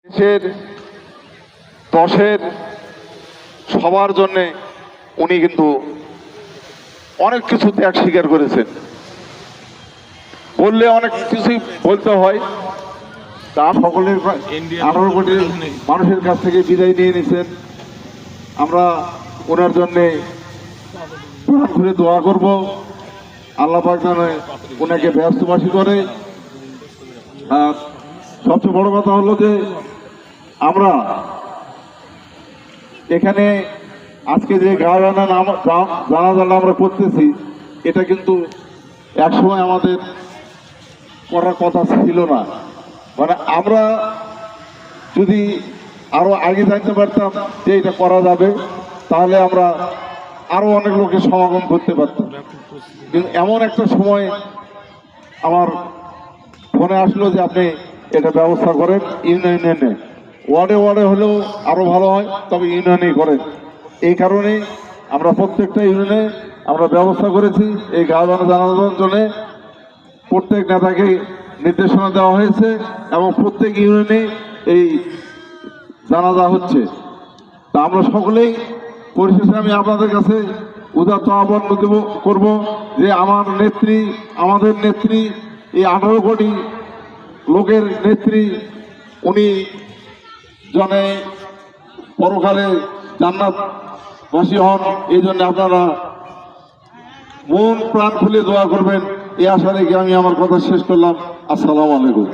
দেশের 10-এর সবার জন্য উনি কিন্তু অনেক কিছু ত্যাগ স্বীকার করেছেন। বললে অনেক কিছুই বলতে হয়। তা সকলের 18 কোটি মানুষের কাছ থেকে বিদায় নিয়ে নিয়েছেন। আমরা ওনার জন্যে প্রাণ খুলে দোয়া করব, আল্লাহ পাক যেন ওনাকে ব্যস্তবাসী করে। আর সবচেয়ে বড় কথা হলো যে আমরা এখানে আজকে যে জানাজাটা আমরা করতেছি, এটা কিন্তু একসময় আমাদের করার কথা ছিল না। মানে আমরা যদি আরো আগে জানতে পারতাম যে এটা করা যাবে, তাহলে আমরা আরো অনেক লোকের সমাগম করতে পারতাম। কিন্তু এমন একটা সময় আমার ফোনে আসলো যে আপনি এটা ব্যবস্থা করেন ইউনিয়নে, ওয়ার্ডে ওয়ার্ডে হলেও আরো ভালো হয়, তবে ইউনিয়নেই করেন। এই কারণেই আমরা প্রত্যেকটা ইউনিয়নে আমরা ব্যবস্থা করেছি এই গাওয়ানো জানাজার জন্য। প্রত্যেক নেতাকে নির্দেশনা দেওয়া হয়েছে এবং প্রত্যেক ইউনিয়নে এই জানাজা হচ্ছে। তা আমরা সকলেই পরিশেষে আমি আপনাদের কাছে উদাত্ত আহ্বান করব যে আমাদের নেত্রী এই 18 কোটি লোকের নেত্রী, উনি জনে পরকালে জান্নাতবাসী হন। এই জন্য আপনারা মন প্রাণ খুলে দোয়া করবেন, এই আশা রেখে আমি আমার কথা শেষ করলাম। আসসালামু আলাইকুম।